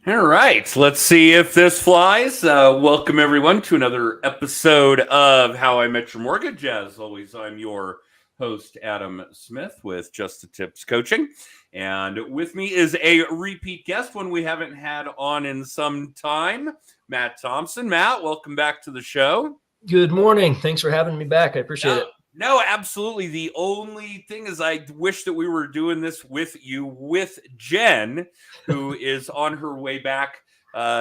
All right, let's see if this flies. Welcome everyone to another episode of How I Met Your Mortgage. As always, I'm your host, Adam Smith with Just the Tips Coaching. And with me is a repeat guest, one we haven't had on in some time, Matt Thompson. Matt, welcome back to the show. Good morning. Thanks for having me back. I appreciate it. No, absolutely. The only thing is I wish that we were doing this with you, with Jen, who is on her way back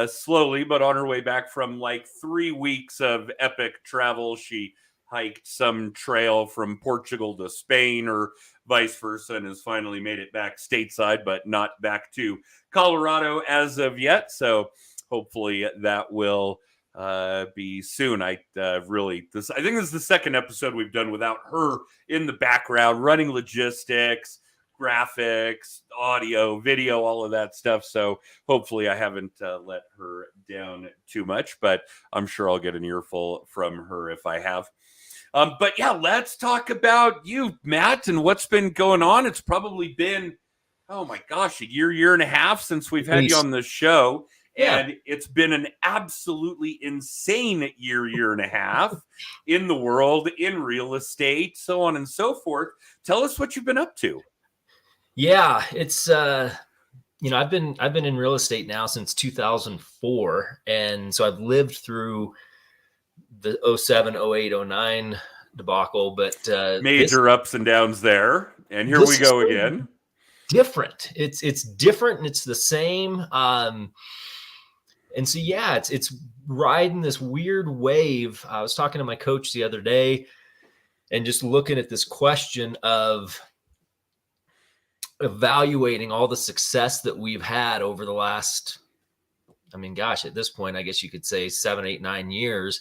slowly, but on her way back from like 3 weeks of epic travel. She hiked some trail from Portugal to Spain or vice versa and has finally made it back stateside, but not back to Colorado as of yet. So hopefully that will be soon. I think this is the second episode we've done without her in the background running logistics, graphics, audio, video, all of that stuff. So hopefully I haven't let her down too much, but I'm sure I'll get an earful from her if I have. But yeah, let's talk about you, Matt, and what's been going on. It's probably been, oh my gosh, a year and a half since we've had you on the show. Yeah. And it's been an absolutely insane year and a half in the world, in real estate, so on and so forth. Tell us what you've been up to. Yeah, it's I've been in real estate now since 2004, and so I've lived through the 07, 08, 09 debacle, but major ups and downs there. And here we go again. Different. It's different, and it's the same. And so, yeah, it's riding this weird wave. I was talking to my coach the other day and just looking at this question of evaluating all the success that we've had over the last, at this point, I guess you could say 7, 8, 9 years,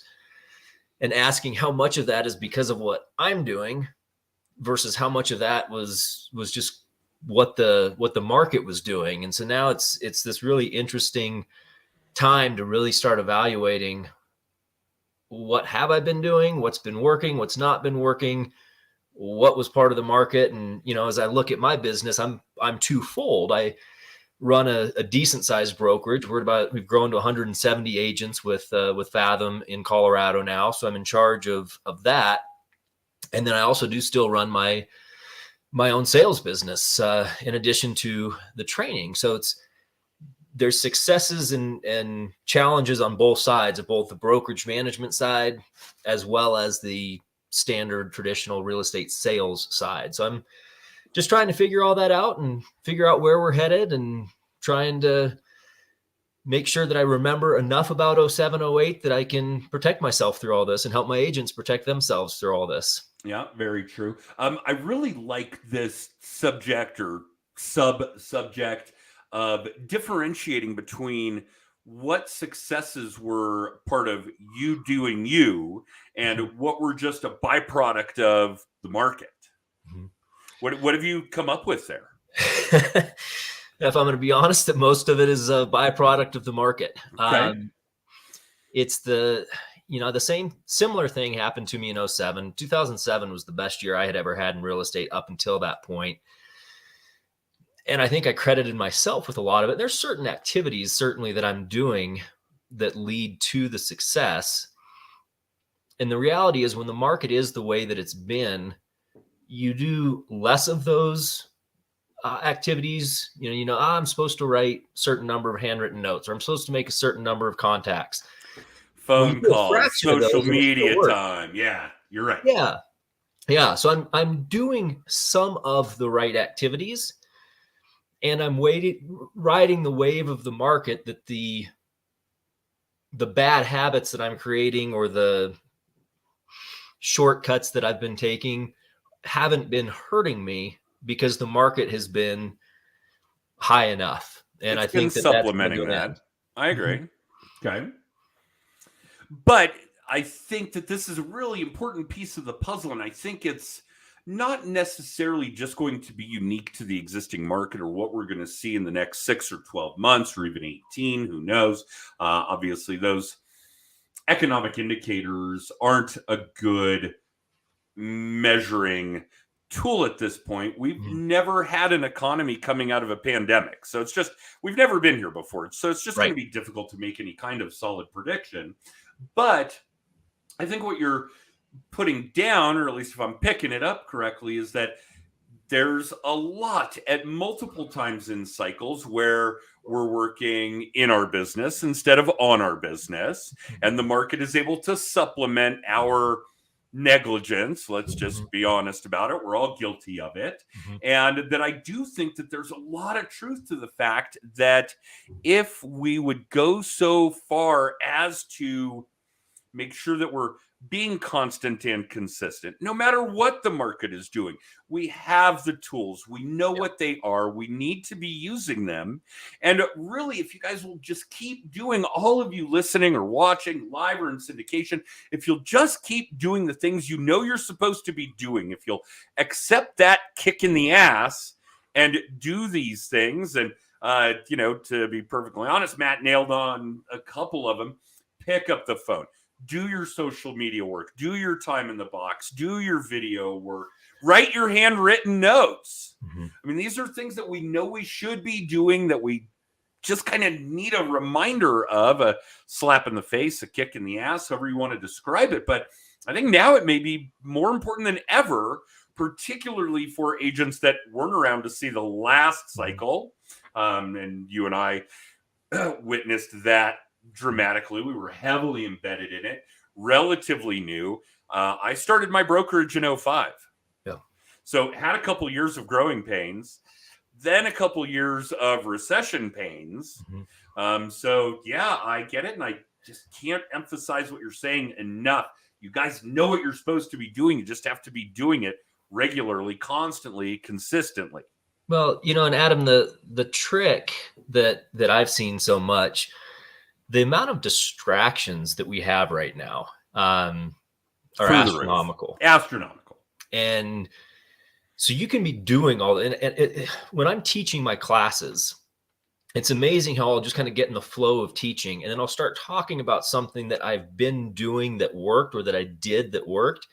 and asking how much of that is because of what I'm doing versus how much of that was just what the market was doing. And so now it's this really interesting time to really start evaluating what have I been doing, what's been working, what's not been working, what was part of the market. And, as I look at my business, I'm twofold. I run a decent sized brokerage. We've grown to 170 agents with Fathom in Colorado now. So I'm in charge of that. And then I also do still run my own sales business in addition to the training. So there's successes and challenges on both sides, of both the brokerage management side as well as the standard traditional real estate sales side. So I'm just trying to figure all that out and figure out where we're headed and trying to make sure that I remember enough about 07, 08 that I can protect myself through all this and help my agents protect themselves through all this. Yeah, very true. I really like this subject or sub-subject of differentiating between what successes were part of you doing you and what were just a byproduct of the market. Mm-hmm. What have you come up with there? If I'm going to be honest, that most of it is a byproduct of the market. Okay. It's the same similar thing happened to me in 07. 2007 was the best year I had ever had in real estate up until that point. And I think I credited myself with a lot of it. There's certain activities certainly that I'm doing that lead to the success. And the reality is when the market is the way that it's been, you do less of those activities. I'm supposed to write a certain number of handwritten notes, or I'm supposed to make a certain number of contacts. Phone calls, social media time. Yeah, you're right. Yeah. So I'm doing some of the right activities. And I'm riding the wave of the market that the bad habits that I'm creating or the shortcuts that I've been taking haven't been hurting me because the market has been high enough. And I think that's supplementing that. I agree. Mm-hmm. Okay. But I think that this is a really important piece of the puzzle. And I think it's not necessarily just going to be unique to the existing market or what we're going to see in the next 6 or 12 months or even 18, who knows? Obviously, those economic indicators aren't a good measuring tool at this point. We've Mhm. never had an economy coming out of a pandemic. So it's just, we've never been here before. So it's just going to Right. be difficult to make any kind of solid prediction. But I think what you're putting down, or at least if I'm picking it up correctly, is that there's a lot at multiple times in cycles where we're working in our business instead of on our business, and the market is able to supplement our negligence. Let's just be honest about it. We're all guilty of it. Mhm. And that I do think that there's a lot of truth to the fact that if we would go so far as to make sure that we're being constant and consistent, no matter what the market is doing. We have the tools, we know what they are, we need to be using them. And really, if you guys will just keep doing, all of you listening or watching live or in syndication, if you'll just keep doing the things you know you're supposed to be doing, if you'll accept that kick in the ass and do these things, and to be perfectly honest, Matt nailed on a couple of them. Pick up the phone, do your social media work, do your time in the box, do your video work, write your handwritten notes. Mhm. I mean, these are things that we know we should be doing, that we just kind of need a reminder of, a slap in the face, a kick in the ass, however you want to describe it. But I think now it may be more important than ever, particularly for agents that weren't around to see the last cycle. And you and I witnessed that dramatically. We were heavily embedded in it, relatively new. I started my brokerage in 2005. Yeah. So had a couple years of growing pains, then a couple years of recession pains. So yeah, I get it. And I just can't emphasize what you're saying enough. You guys know what you're supposed to be doing. You just have to be doing it regularly, constantly, consistently. Well, and Adam, the trick that I've seen so much, the amount of distractions that we have right now are astronomical. Astronomical. And so you can be doing all that. And when I'm teaching my classes, it's amazing how I'll just kind of get in the flow of teaching. And then I'll start talking about something that I've been doing that worked, or that I did that worked.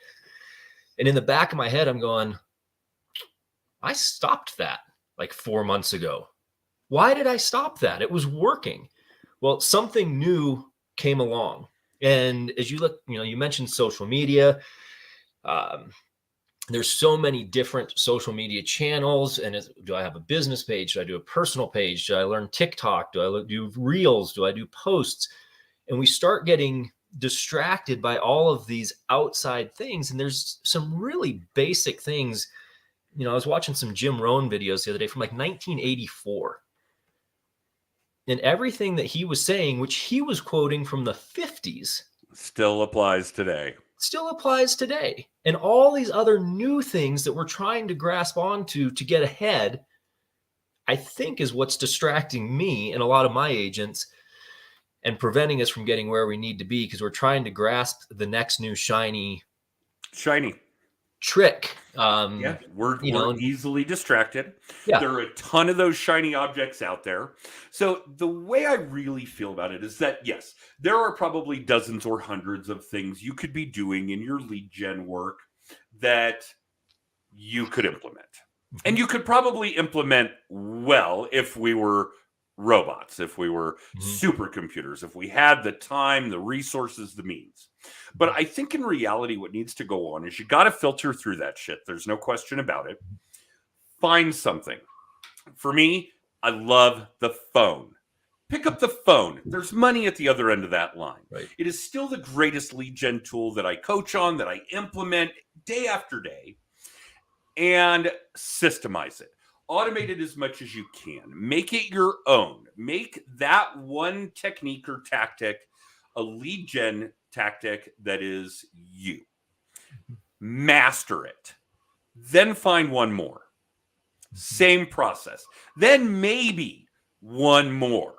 And in the back of my head, I'm going, I stopped that like 4 months ago. Why did I stop that? It was working. Well, something new came along. And as you look, you mentioned social media. There's so many different social media channels. And do I have a business page? Do I do a personal page? Do I learn TikTok? Do I do reels? Do I do posts? And we start getting distracted by all of these outside things. And there's some really basic things. I was watching some Jim Rohn videos the other day from like 1984. And everything that he was saying, which he was quoting from the 50s, still applies today. And all these other new things that we're trying to grasp onto to get ahead, I think is what's distracting me and a lot of my agents and preventing us from getting where we need to be, because we're trying to grasp the next new shiny trick. We're easily distracted. Yeah. There are a ton of those shiny objects out there. So the way I really feel about it is that, yes, there are probably dozens or hundreds of things you could be doing in your lead gen work that you could implement. And you could probably implement well if we were robots, if we were supercomputers, if we had the time, the resources, the means. But I think in reality, what needs to go on is you got to filter through that shit. There's no question about it. Find something. For me, I love the phone. Pick up the phone. There's money at the other end of that line. Right. It is still the greatest lead gen tool that I coach on, that I implement day after day, and systemize it. Automate it as much as you can. Make it your own. Make that one technique or tactic a lead gen tactic that is you. Master it. Then find one more. Same process. Then maybe one more.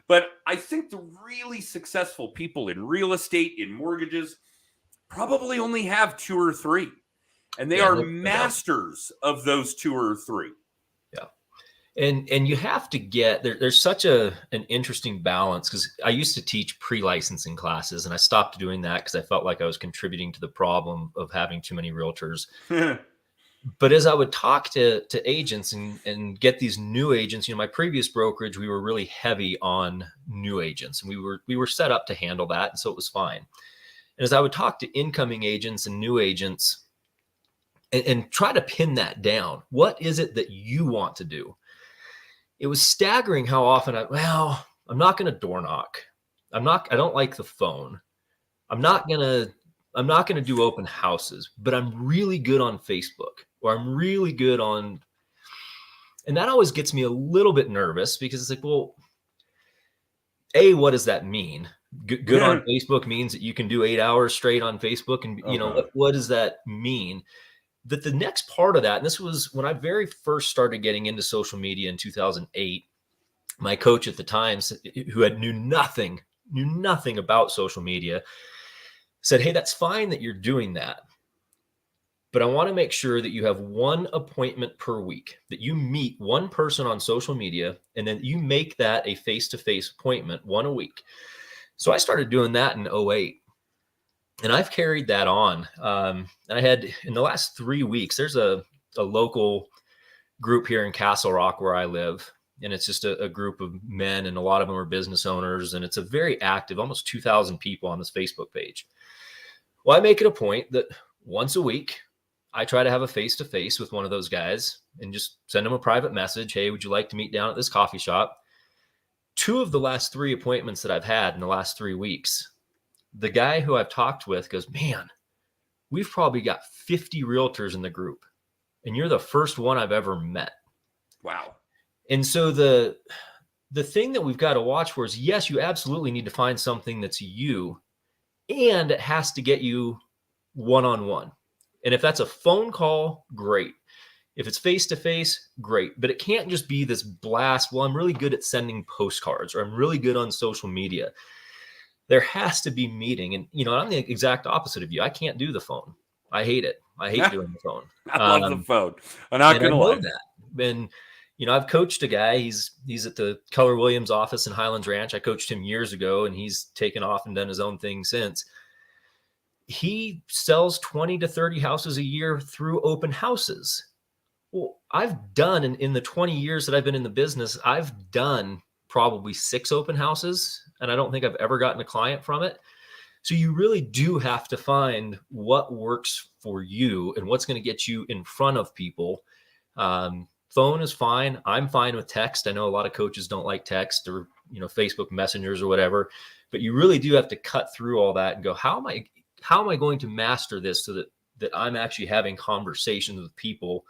But I think the really successful people in real estate, in mortgages, probably only have 2 or 3. And they are masters of those 2 or 3. And you have to get there's such an interesting balance, because I used to teach pre-licensing classes, and I stopped doing that because I felt like I was contributing to the problem of having too many realtors. But as I would talk to agents and get these new agents, my previous brokerage, we were really heavy on new agents, and we were set up to handle that. And so it was fine. And as I would talk to incoming agents and new agents and try to pin that down, what is it that you want to do? It was staggering how often I'm not going to door knock. I don't like the phone. I'm not going to do open houses, but I'm really good on Facebook, or I'm really good on, and that always gets me a little bit nervous because it's like, well, what does that mean? Good on Facebook means that you can do 8 hours straight on Facebook. And what does that mean? That the next part of that, and this was when I very first started getting into social media in 2008, my coach at the time, who knew nothing about social media, said, hey, that's fine that you're doing that, but I want to make sure that you have one appointment per week, that you meet one person on social media, and then you make that a face-to-face appointment, one a week. So I started doing that in 2008. And I've carried that on. I had, in the last 3 weeks, there's a local group here in Castle Rock where I live. And it's just a group of men, and a lot of them are business owners. And it's a very active, almost 2,000 people on this Facebook page. Well, I make it a point that once a week, I try to have a face-to-face with one of those guys and just send them a private message. Hey, would you like to meet down at this coffee shop? 2 of the last 3 appointments that I've had in the last 3 weeks, the guy who I've talked with goes, man, we've probably got 50 realtors in the group, and you're the first one I've ever met. Wow. And so the thing that we've got to watch for is, yes, you absolutely need to find something that's you, and it has to get you one-on-one. And if that's a phone call, great. If it's face-to-face, great. But it can't just be this blast, well, I'm really good at sending postcards, or I'm really good on social media. There has to be meeting. And, I'm the exact opposite of you. I can't do the phone. I hate it. I hate doing the phone. I love the phone. I'm not going to lie. That. And, I've coached a guy. He's at the Keller Williams office in Highlands Ranch. I coached him years ago, and he's taken off and done his own thing since. He sells 20 to 30 houses a year through open houses. Well, I've done, in the 20 years that I've been in the business, I've done probably 6 open houses, and I don't think I've ever gotten a client from it. So you really do have to find what works for you and what's going to get you in front of people. Phone is fine. I'm fine with text. I know a lot of coaches don't like text or, Facebook messengers or whatever, but you really do have to cut through all that and go, how am I going to master this so that I'm actually having conversations with people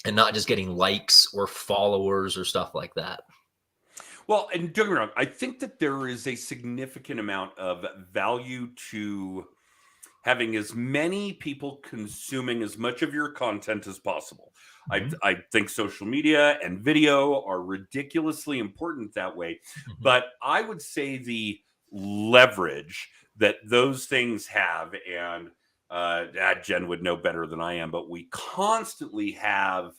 and not just getting likes or followers or stuff like that. Well, and don't get me wrong, I think that there is a significant amount of value to having as many people consuming as much of your content as possible. Mm-hmm. I think social media and video are ridiculously important that way. Mm-hmm. But I would say the leverage that those things have, and Jen would know better than I am, but we constantly have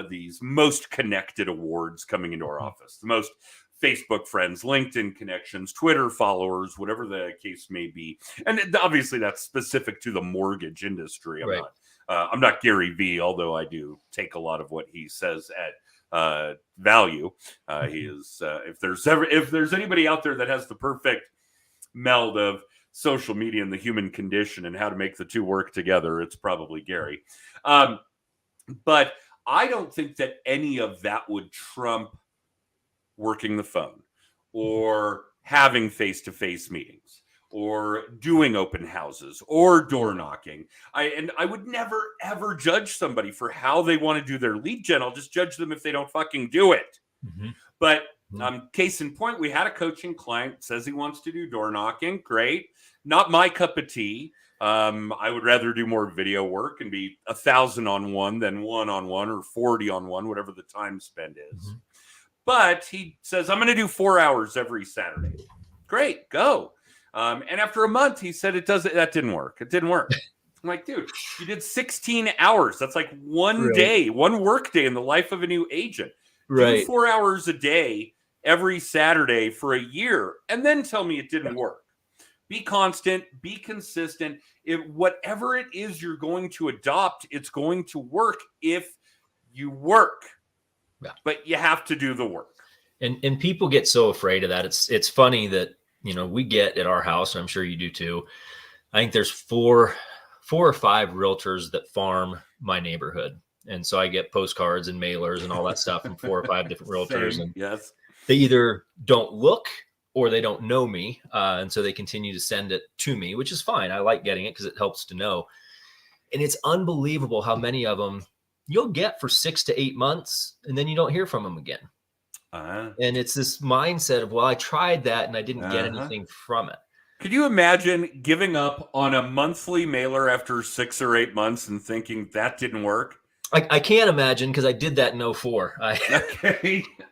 these most connected awards coming into our office, the most Facebook friends, LinkedIn connections, Twitter followers, whatever the case may be. And obviously that's specific to the mortgage industry. I'm not Gary Vee, although I do take a lot of what he says at value. He is, if there's anybody out there that has the perfect meld of social media and the human condition and how to make the two work together, it's probably Gary. But I don't think that any of that would trump working the phone or having face-to-face meetings or doing open houses or door knocking. I would never, ever judge somebody for how they want to do their lead gen. I'll just judge them if they don't fucking do it. Mm-hmm. But case in point, we had a coaching client says he wants to do door knocking. Great. Not my cup of tea. I would rather do more video work and be 1,000 on one than 1-on-1 or 40 on one, whatever the time spend is. Mm-hmm. But he says, I'm going to do 4 hours every Saturday. Great, go. And after a month, he said that didn't work. It didn't work. I'm like, dude, you did 16 hours. That's like one day, one work day in the life of a new agent. Right. Do 4 hours a day every Saturday for a year, and then tell me it didn't work. Be constant, be consistent. Whatever it is you're going to adopt, it's going to work if you work. Yeah. But you have to do the work. And people get so afraid of that. It's funny that, we get at our house, and I'm sure you do too. I think there's four or five realtors that farm my neighborhood. And so I get postcards and mailers and all that stuff from 4 or 5 different realtors. Same. And Yes. they either don't look or they don't know me. And so they continue to send it to me, which is fine. I like getting it because it helps to know. And it's unbelievable how many of them you'll get for 6 to 8 months, and then you don't hear from them again. And it's this mindset of, well, I tried that and I didn't get anything from it. Could you imagine giving up on a monthly mailer after 6 or 8 months and thinking that didn't work? I can't imagine, because I did that in 2004.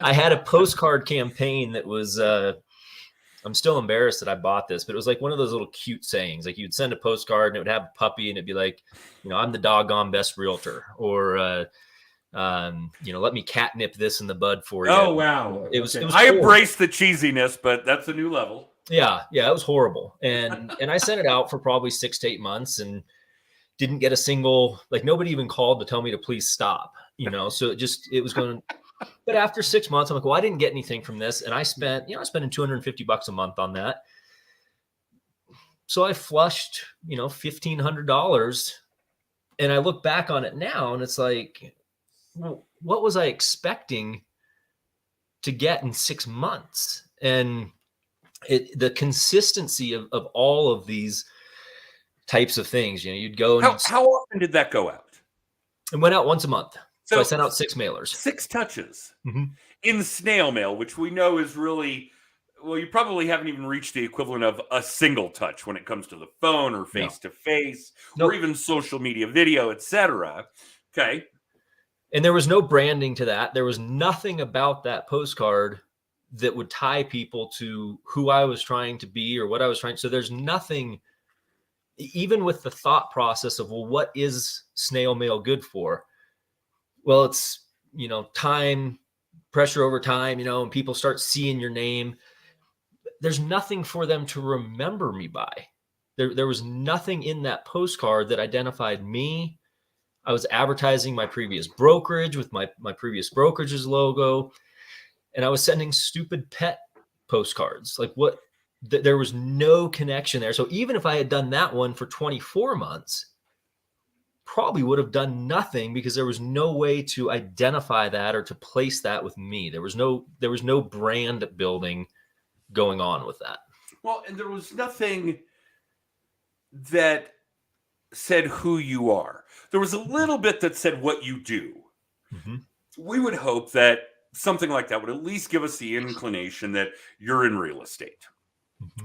I had a postcard campaign that was, I'm still embarrassed that I bought this, but it was like one of those little cute sayings. Like you'd send a postcard and it would have a puppy and it'd be like, I'm the doggone best realtor, or, let me catnip this in the bud for you. Oh, wow. It was I embrace the cheesiness, but that's a new level. Yeah, it was horrible. And I sent it out for probably 6 to 8 months and didn't get a single, like nobody even called to tell me to please stop, so it was going. But after 6 months, I'm like, well, I didn't get anything from this. And I spent, spending $250 a month on that. So I flushed, $1,500, and I look back on it now and it's like, well, what was I expecting to get in 6 months? And the consistency of all of these types of things, you'd go and how often did that go out? It went out once a month. So I sent out 6 mailers. 6 touches in snail mail, which we know is really, well, you probably haven't even reached the equivalent of a single touch when it comes to the phone or face-to-face or even social media, video, etc. Okay. And there was no branding to that. There was nothing about that postcard that would tie people to who I was trying to be or what I was trying. So there's nothing, even with the thought process of, well, what is snail mail good for? Well, it's, time, pressure over time, and people start seeing your name. There's nothing for them to remember me by. There was nothing in that postcard that identified me. I was advertising my previous brokerage with my previous brokerage's logo. And I was sending stupid pet postcards. Like there was no connection there. So even if I had done that one for 24 months, probably would have done nothing, because there was no way to identify that or to place that with me. There was no brand building going on with that. Well, and there was nothing that said who you are. There was a little bit that said what you do. We would hope that something like that would at least give us the inclination that you're in real estate.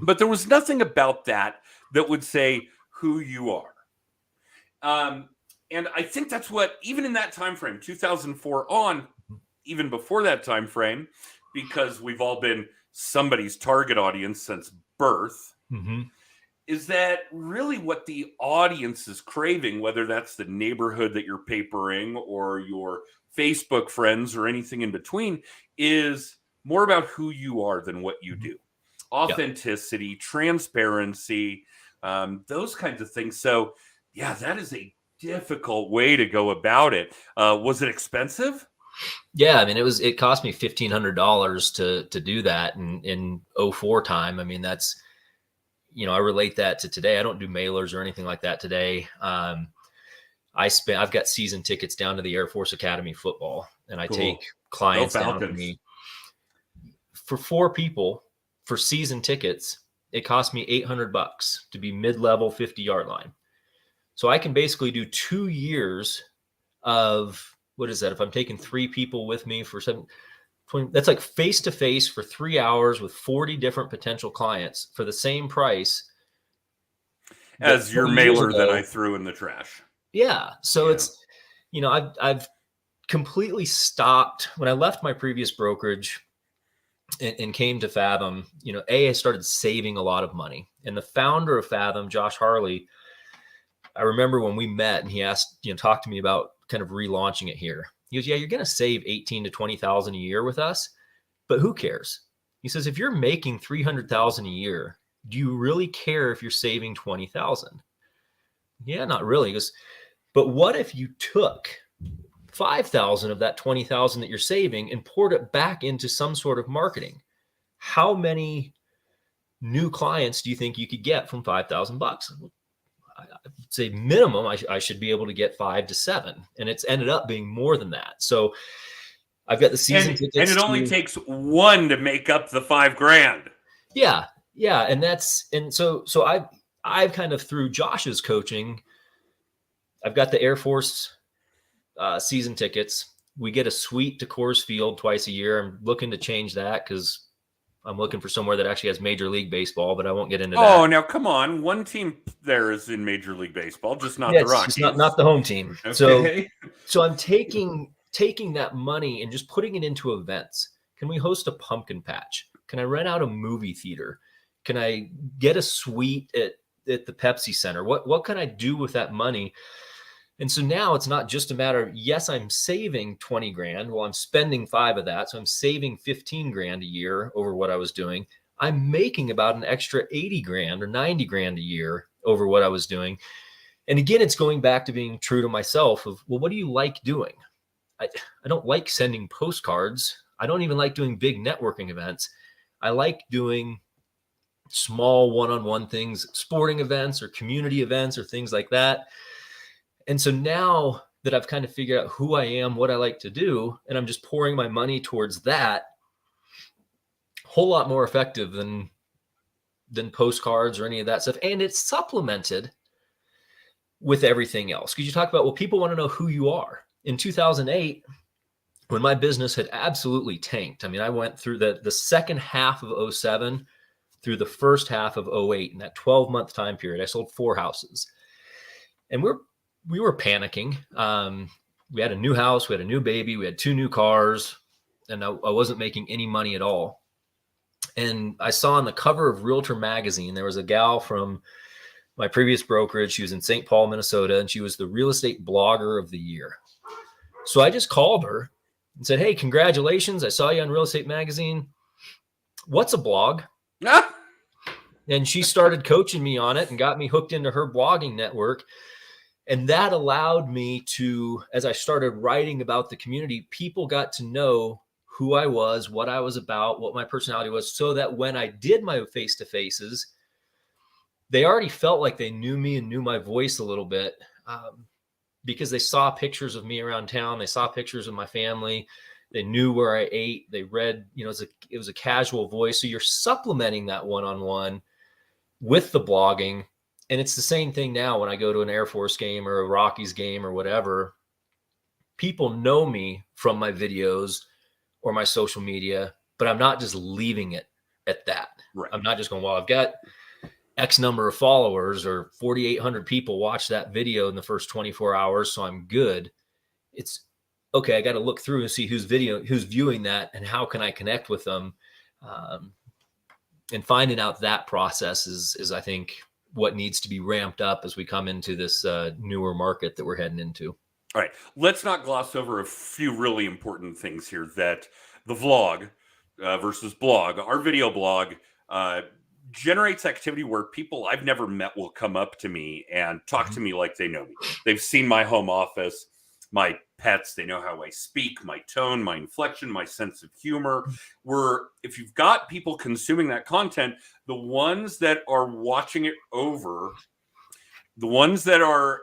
But there was nothing about that would say who you are. And I think that's what, even in that time frame, 2004 on, even before that time frame, because we've all been somebody's target audience since birth, is that really what the audience is craving, whether that's the neighborhood that you're papering or your Facebook friends or anything in between, is more about who you are than what you do. Authenticity, transparency, those kinds of things. So, yeah, that is a difficult way to go about it. Was it expensive? Yeah, I mean, it cost me $1,500 to do that in 2004 time. I mean, that's, I relate that to today. I don't do mailers or anything like that today. I've got season tickets down to the Air Force Academy football, and I take clients down with me. For 4 people for season tickets, it cost me $800 to be mid-level 50-yard line. So I can basically do 2 years of, what is that? If I'm taking 3 people with me for 20, that's like face-to-face for 3 hours with 40 different potential clients for the same price as your mailer that I threw in the trash. Yeah. So it's, I've completely stopped when I left my previous brokerage and came to Fathom. I started saving a lot of money, and the founder of Fathom, Josh Harley, I remember when we met and he asked, talk to me about kind of relaunching it here. He goes, yeah, you're going to save $18,000 to $20,000 a year with us, but who cares? He says, if you're making $300,000 a year, do you really care if you're saving 20,000? Yeah, not really. He goes, but what if you took 5,000 of that 20,000 that you're saving and poured it back into some sort of marketing? How many new clients do you think you could get from $5,000? I'd say minimum, I should be able to get 5 to 7, and it's ended up being more than that. So I've got the season tickets, and it only takes one to make up the $5,000. Yeah, and so I've kind of, through Josh's coaching, I've got the Air Force season tickets. We get a suite to Coors Field twice a year. I'm looking to change that because I'm looking for somewhere that actually has Major League Baseball, but I won't get into that. Oh, now come on. One team there is in Major League Baseball, just not the Rockies. Just not the home team. Okay. So I'm taking that money and just putting it into events. Can we host a pumpkin patch? Can I rent out a movie theater? Can I get a suite at the Pepsi Center? What can I do with that money? And so now it's not just a matter of, yes, I'm saving 20 grand. Well, I'm spending 5 of that. So I'm saving 15 grand a year over what I was doing. I'm making about an extra 80 grand or 90 grand a year over what I was doing. And again, it's going back to being true to myself of, well, what do you like doing? I don't like sending postcards. I don't even like doing big networking events. I like doing small one-on-one things, sporting events or community events or things like that. And so now that I've kind of figured out who I am, what I like to do, and I'm just pouring my money towards that, whole lot more effective than postcards or any of that stuff. And it's supplemented with everything else. Because you talk about, well, people want to know who you are. In 2008, when my business had absolutely tanked, I mean, I went through the second half of 07 through the first half of 08. In that 12-month time period, I sold 4 houses. And we were panicking. We had a new house, we had a new baby, we had 2 new cars, and I wasn't making any money at all. And I saw on the cover of Realtor magazine, there was a gal from my previous brokerage. She was in St. Paul, Minnesota, and she was the real estate blogger of the year. So I just called her and said, hey, congratulations. I saw you on Real Estate Magazine. What's a blog? And she started coaching me on it and got me hooked into her blogging network. And that allowed me to, as I started writing about the community, people got to know who I was, what I was about, what my personality was, so that when I did my face-to-faces, they already felt like they knew me and knew my voice a little bit, because they saw pictures of me around town. They saw pictures of my family. They knew where I ate. They read, it was a casual voice. So you're supplementing that one-on-one with the blogging. And it's the same thing now when I go to an Air Force game or a Rockies game or whatever. People know me from my videos or my social media, but I'm not just leaving it at that. Right. I'm not just going, well, I've got X number of followers or 4,800 people watch that video in the first 24 hours, so I'm good. It's okay. I got to look through and see who's viewing that and how can I connect with them. And finding out that process is I think what needs to be ramped up as we come into this newer market that we're heading into. All right. Let's not gloss over a few really important things here, that the vlog versus blog, our video blog, generates activity where people I've never met will come up to me and talk to me like they know me. They've seen my home office, my pets. They know how I speak, my tone, my inflection, my sense of humor. If you've got people consuming that content, the ones that are watching it over, the ones that are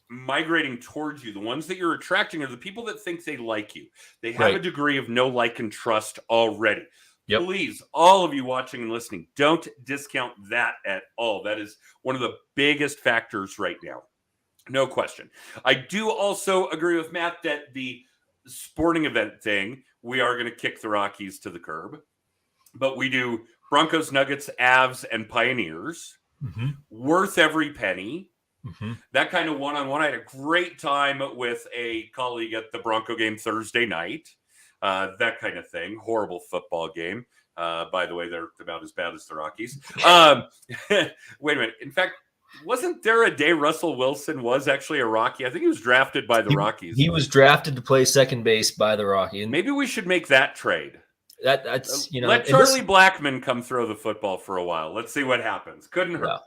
migrating towards you, the ones that you're attracting are the people that think they like you. They have a degree of know, like, and trust already. Yep. Please, all of you watching and listening, don't discount that at all. That is one of the biggest factors right now. No question. I do also agree with Matt that the sporting event thing, we are going to kick the Rockies to the curb. But we do Broncos, Nuggets, Avs, and Pioneers. Mm-hmm. Worth every penny. Mm-hmm. That kind of one-on-one. I had a great time with a colleague at the Bronco game Thursday night. That kind of thing. Horrible football game. By the way, they're about as bad as the Rockies. Wait a minute. In fact, wasn't there a day Russell Wilson was actually a Rocky? I think he was drafted by the Rockies. He was drafted to play second base by the Rockies. Maybe we should make that trade. That's, you know, let Charlie Blackmon come throw the football for a while. Let's see what happens. Couldn't hurt.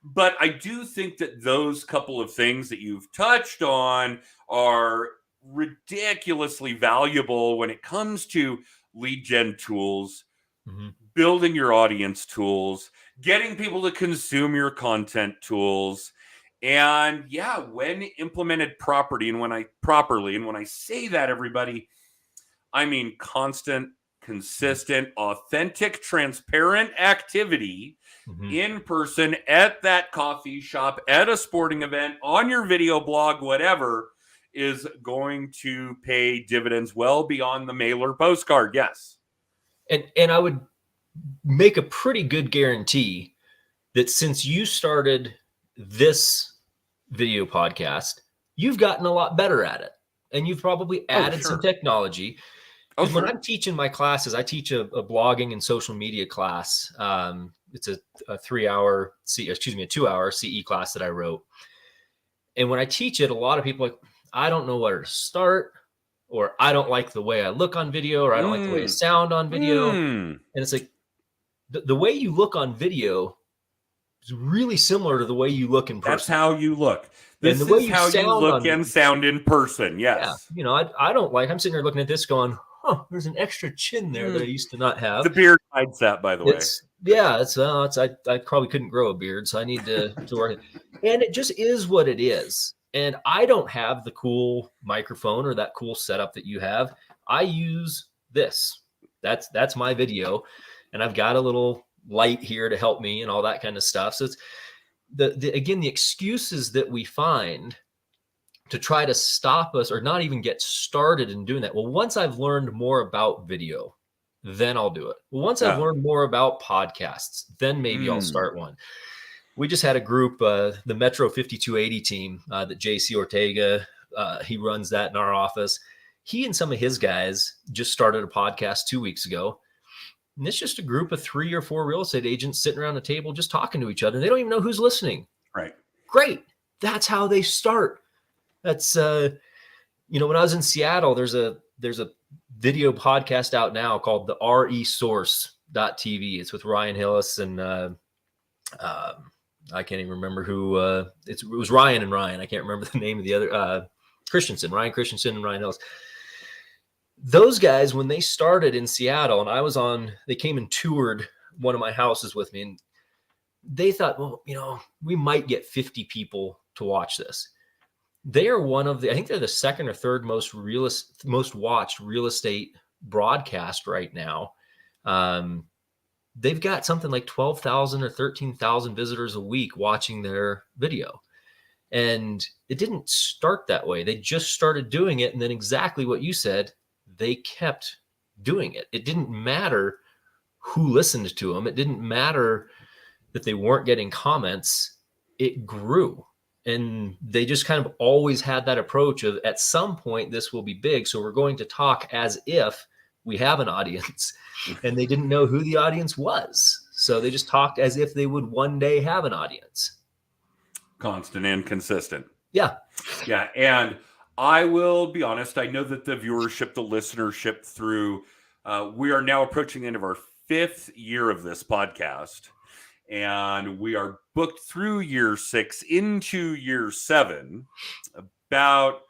But I do think that those couple of things that you've touched on are ridiculously valuable when it comes to lead gen tools, building your audience tools, getting people to consume your content tools. And yeah, when implemented properly, and when I say that, everybody, I mean constant, consistent, authentic, transparent activity in person, at that coffee shop, at a sporting event, on your video blog, whatever, is going to pay dividends well beyond the mailer postcard. Yes. And I would make a pretty good guarantee that since you started this video podcast, you've gotten a lot better at it. And you've probably added some technology. When I'm teaching my classes, I teach a blogging and social media class. It's a 2-hour CE class that I wrote. And when I teach it, a lot of people are like, I don't know where to start, or I don't like the way I look on video, or I don't like the way I sound on video. And it's like, the way you look on video is really similar to the way you look in person. That's how you look. This is how you look and sound in person. Yes. Yeah. You know, I don't like, I'm sitting there looking at this going, there's an extra chin there that I used to not have. The beard hides that, by the way. I probably couldn't grow a beard, so I need to work. And it just is what it is. And I don't have the cool microphone or that cool setup that you have. I use this. That's my video. And I've got a little light here to help me and all that kind of stuff. So it's the excuses that we find to try to stop us or not even get started in doing that. Well, once I've learned more about video, then I'll do it. Well, once I've learned more about podcasts, then maybe I'll start one. We just had a group, the Metro 5280 team that JC Ortega, he runs that in our office. He and some of his guys just started a podcast 2 weeks ago. And it's just a group of 3 or 4 real estate agents sitting around a table just talking to each other. They don't even know who's listening. Right. Great. That's how they start. That's, when I was in Seattle, there's a video podcast out now called the resource.tv. It's with Ryan Hillis and I can't even remember who, it was Ryan and Ryan. I can't remember the name of the other, Ryan Christensen and Ryan Hillis. Those guys, when they started in Seattle and they came and toured one of my houses with me, and they thought, well, we might get 50 people to watch this. They are I think they're the second or third most watched real estate broadcast right now. They've got something like 12,000 or 13,000 visitors a week watching their video. And it didn't start that way. They just started doing it. And then exactly what you said, they kept doing it. It didn't matter who listened to them. It didn't matter that they weren't getting comments. It grew. And they just kind of always had that approach of, at some point, this will be big. So we're going to talk as if we have an audience. And they didn't know who the audience was. So they just talked as if they would one day have an audience. Constant and consistent. Yeah. Yeah. And I will be honest, I know that the viewership, the listenership through, we are now approaching the end of our 5th year of this podcast. And we are booked through year 6 into year 7, about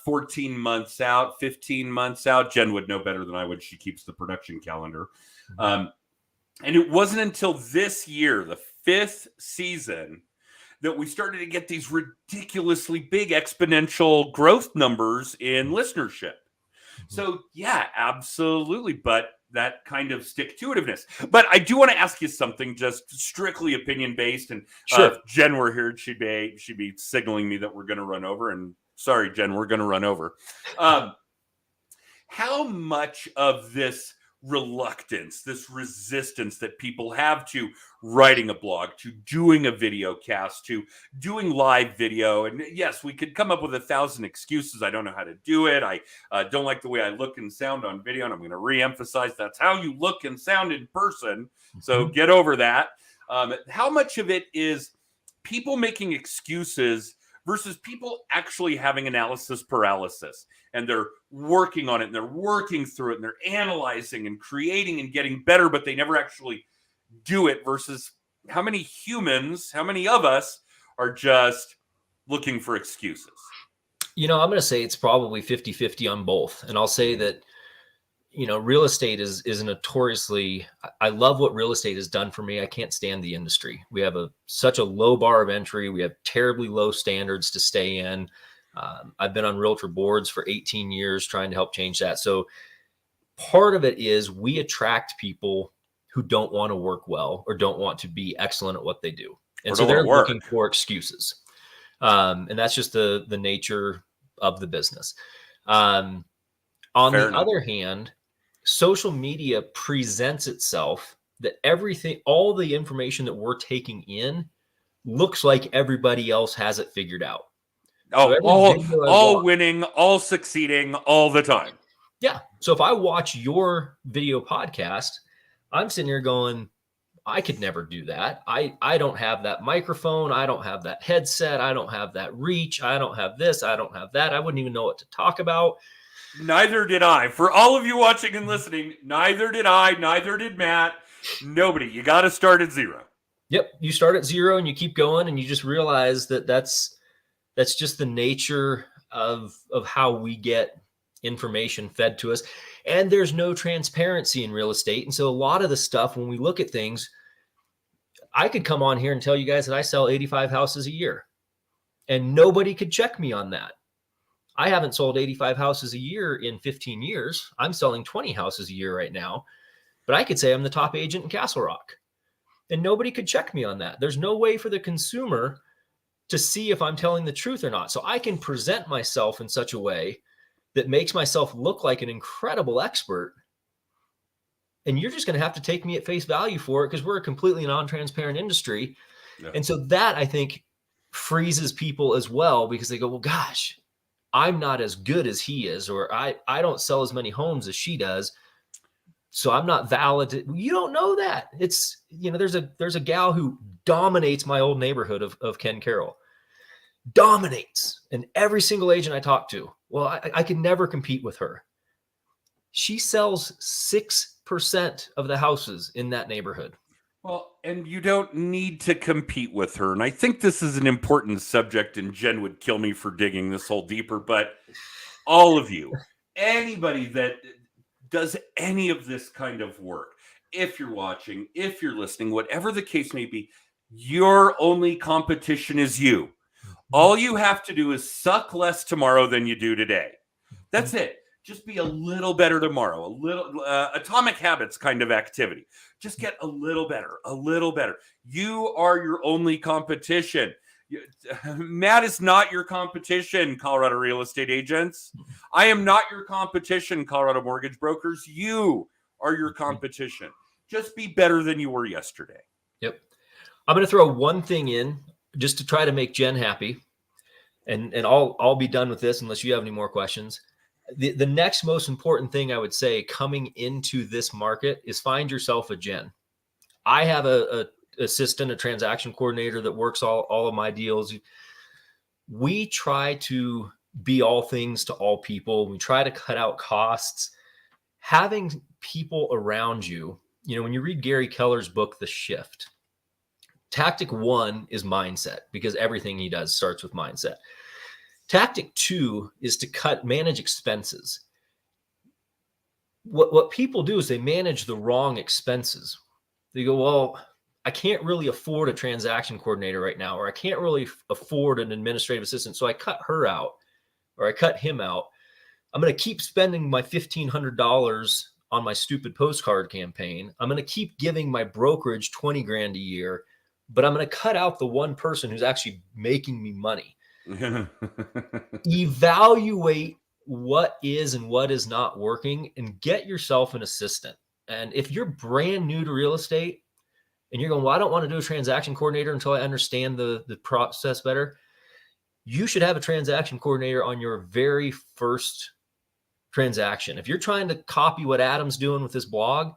14 months out, 15 months out. Jen would know better than I would. She keeps the production calendar. And it wasn't until this year, the 5th season, that we started to get these ridiculously big exponential growth numbers in listenership. So yeah, absolutely. But that kind of stick-to-itiveness. But I do want to ask you something just strictly opinion-based. And sure. If Jen were here, she'd be signaling me that we're going to run over. And sorry, Jen, we're going to run over. How much of this reluctance, this resistance that people have to writing a blog, to doing a video cast, to doing live video, and yes, we could come up with 1,000 excuses. I don't know how to do it. I don't like the way I look and sound on video, and I'm going to reemphasize that's how you look and sound in person. So get over that. How much of it is people making excuses versus people actually having analysis paralysis, and they're working on it and they're working through it and they're analyzing and creating and getting better, but they never actually do it, versus how many humans, how many of us are just looking for excuses? I'm going to say it's probably 50-50 on both. And I'll say that, real estate is notoriously, I love what real estate has done for me. I can't stand the industry. We have such a low bar of entry. We have terribly low standards to stay in. I've been on realtor boards for 18 years trying to help change that. So part of it is we attract people who don't want to work well or don't want to be excellent at what they do. And so they're looking for excuses. And that's just the nature of the business. On the other hand, social media presents itself that everything, all the information that we're taking in looks like everybody else has it figured out. Oh, so all winning, all succeeding all the time. Yeah. So if I watch your video podcast, I'm sitting here going, I could never do that. I don't have that microphone. I don't have that headset. I don't have that reach. I don't have this. I don't have that. I wouldn't even know what to talk about. Neither did I. For all of you watching and listening, neither did I. Neither did Matt. Nobody. You got to start at zero. Yep. You start at zero and you keep going, and you just realize that that's just the nature of how we get information fed to us. And there's no transparency in real estate. And so a lot of the stuff, when we look at things, I could come on here and tell you guys that I sell 85 houses a year, and nobody could check me on that. I haven't sold 85 houses a year in 15 years. I'm selling 20 houses a year right now, but I could say I'm the top agent in Castle Rock, and nobody could check me on that. There's no way for the consumer to see if I'm telling the truth or not. So I can present myself in such a way that makes myself look like an incredible expert. And you're just going to have to take me at face value for it, because we're a completely non-transparent industry. Yeah. And so that, I think, freezes people as well, because they go, well, gosh, I'm not as good as he is, or I don't sell as many homes as she does, so I'm not valid. You don't know that. It's, there's a gal who dominates my old neighborhood of Ken Carroll. Dominates. And every single agent I talk to, well, I could never compete with her. She sells 6% of the houses in that neighborhood. Well, and you don't need to compete with her. And I think this is an important subject, and Jen would kill me for digging this hole deeper. But all of you, anybody that does any of this kind of work, if you're watching, if you're listening, whatever the case may be, your only competition is you. All you have to do is suck less tomorrow than you do today. That's it. Just be a little better tomorrow, a little Atomic Habits kind of activity. Just get a little better, a little better. You are your only competition. Matt is not your competition, Colorado real estate agents. I am not your competition, Colorado mortgage brokers. You are your competition. Just be better than you were yesterday. Yep. I'm going to throw one thing in just to try to make Jen happy. And I'll be done with this unless you have any more questions. The next most important thing I would say coming into this market is find yourself a Jen. I have a assistant, a transaction coordinator that works all of my deals. We try to be all things to all people. We try to cut out costs. Having people around you, when you read Gary Keller's book, The Shift, tactic 1 is mindset, because everything he does starts with mindset. Tactic 2 is to manage expenses. What people do is they manage the wrong expenses. They go, well, I can't really afford a transaction coordinator right now, or I can't really afford an administrative assistant, so I cut her out, or I cut him out. I'm going to keep spending my $1,500 on my stupid postcard campaign. I'm going to keep giving my brokerage $20,000 a year, but I'm going to cut out the one person who's actually making me money. Evaluate what is and what is not working, and get yourself an assistant. And if you're brand new to real estate and you're going, well, I don't want to do a transaction coordinator until I understand the process better, you should have a transaction coordinator on your very first transaction. If you're trying to copy what Adam's doing with his blog,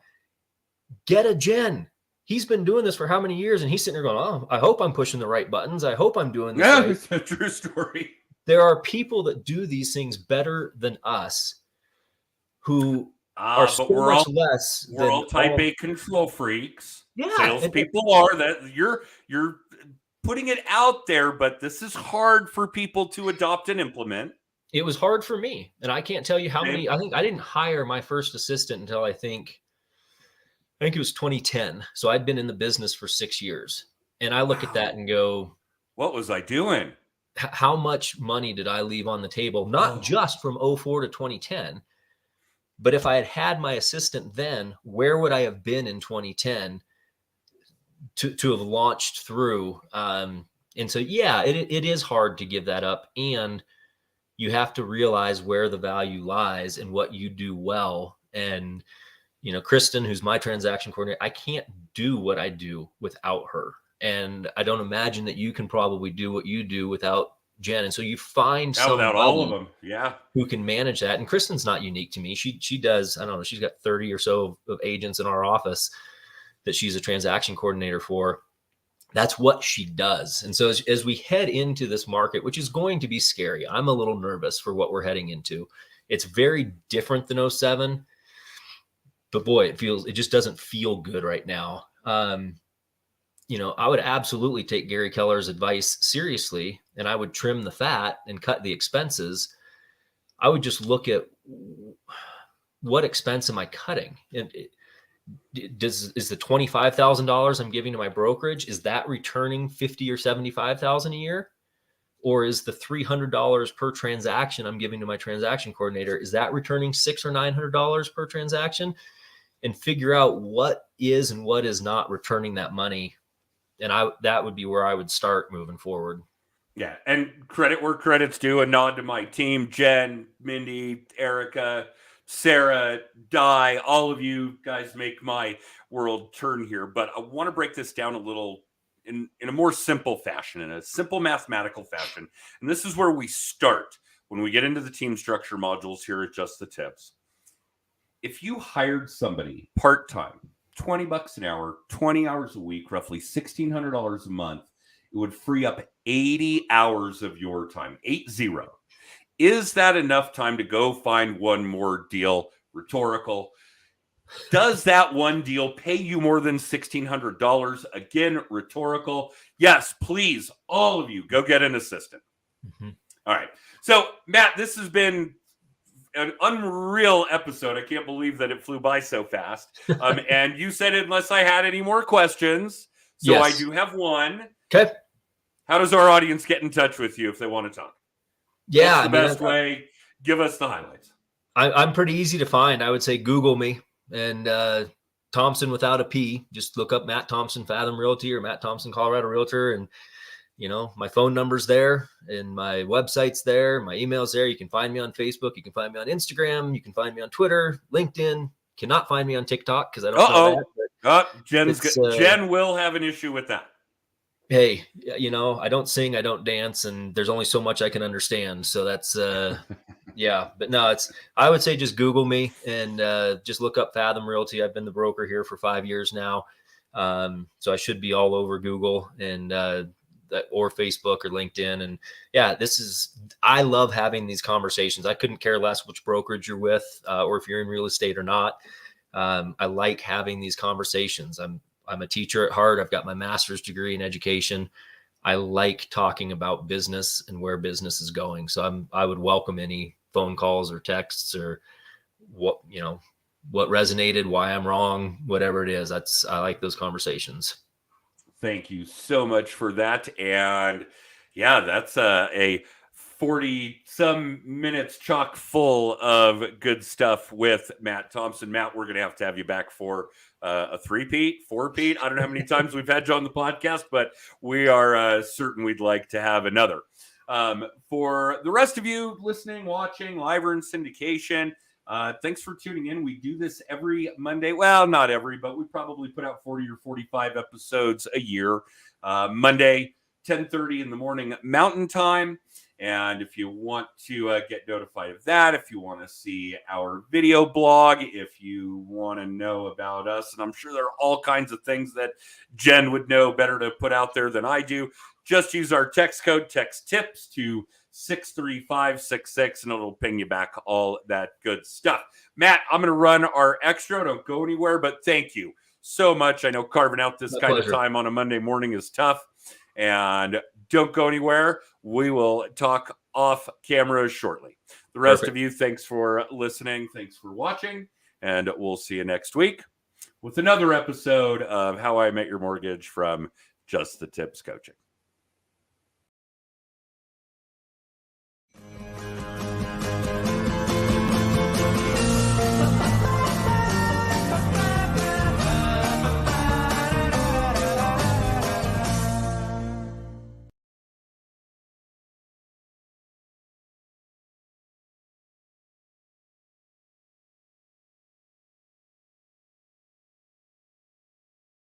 get a Jen. he's been doing this for how many years? And he's sitting there going, oh, I hope I'm pushing the right buttons. I hope I'm doing this Yeah, right. it's a true story. There are people that do these things better than us who are so but much less. We're all type A control freaks. Yeah, salespeople are that. You're putting it out there, but this is hard for people to adopt and implement. It was hard for me, and I can't tell you how many. I think I didn't hire my first assistant until I think it was 2010. So I'd been in the business for 6 years, and I look at that and go, "What was I doing? How much money did I leave on the table? Not just from 2004 to 2010, but if I had had my assistant then, where would I have been in 2010 to have launched through?" And so, yeah, it is hard to give that up, and you have to realize where the value lies and what you do well. And, you know, Kristen, who's my transaction coordinator, I can't do what I do without her. And I don't imagine that you can probably do what you do without Jen. And so you find without all of them, yeah, who can manage that. And Kristen's not unique to me. She does, I don't know, she's got 30 or so of agents in our office that she's a transaction coordinator for. That's what she does. And so as we head into this market, which is going to be scary, I'm a little nervous for what we're heading into. It's very different than 2007, but boy, it just doesn't feel good right now. You know, I would absolutely take Gary Keller's advice seriously, and I would trim the fat and cut the expenses. I would just look at what expense am I cutting? And is the $25,000 I'm giving to my brokerage, is that returning $50,000 or $75,000 a year? Or is the $300 per transaction I'm giving to my transaction coordinator, is that returning $600 or $900 per transaction? And figure out what is and what is not returning that money. And that would be where I would start moving forward. Yeah. And credit where credit's due, a nod to my team, Jen, Mindy, Erica, Sarah, Di, all of you guys make my world turn here. But I want to break this down a little in a more simple fashion, in a simple mathematical fashion. And this is where we start when we get into the team structure modules here at Just the Tips. If you hired somebody part-time, $20 an hour, 20 hours a week, roughly $1,600 a month, it would free up 80 hours of your time, 80. Is that enough time to go find one more deal? Rhetorical. Does that one deal pay you more than $1,600? Again, rhetorical. Yes, please, all of you, go get an assistant. Mm-hmm. All right. So, Matt, this has been an unreal episode. I can't believe that it flew by so fast. And you said unless I had any more questions. So yes. I do have one. Okay. How does our audience get in touch with you if they want to talk? Yeah. What's the best way? Give us the highlights. I'm pretty easy to find. I would say Google me and Thompson without a P. Just look up Matt Thompson Fathom Realty or Matt Thompson Colorado Realtor, and you know, my phone number's there and my website's there. My email's there. You can find me on Facebook. You can find me on Instagram. You can find me on Twitter, LinkedIn. Cannot find me on TikTok because I don't know that. Jen will have an issue with that. Hey, you know, I don't sing, I don't dance, and there's only so much I can understand. So that's, yeah. But no, I would say just Google me and just look up Fathom Realty. I've been the broker here for 5 years now. So I should be all over Google and or Facebook or LinkedIn. And yeah, I love having these conversations. I couldn't care less which brokerage you're with or if you're in real estate or not. I like having these conversations. I'm a teacher at heart. I've got my master's degree in education. I like talking about business and where business is going. So I would welcome any phone calls or texts or what resonated, why I'm wrong, whatever it is. I like those conversations. Thank you so much for that. And yeah, that's a 40 some minutes chock full of good stuff with Matt Thompson. Matt, we're going to have you back for a 3-peat, 4-peat. I don't know how many times we've had you on the podcast, but we are certain we'd like to have another. For the rest of you listening, watching, live or in syndication, thanks for tuning in. We do this every Monday. Well, not every, but we probably put out 40 or 45 episodes a year. Monday, 10:30 in the morning Mountain Time. And if you want to get notified of that, if you want to see our video blog, if you want to know about us, and I'm sure there are all kinds of things that Jen would know better to put out there than I do, just use our text code, text tips to 63566, and it'll ping you back all that good stuff. Matt, I'm going to run our extra. Don't go anywhere, but thank you so much. I know carving out this kind of time on a Monday morning is tough, and don't go anywhere. We will talk off camera shortly. The rest of you, thanks for listening. Thanks for watching, and we'll see you next week with another episode of How I Met Your Mortgage from Just the Tips Coaching.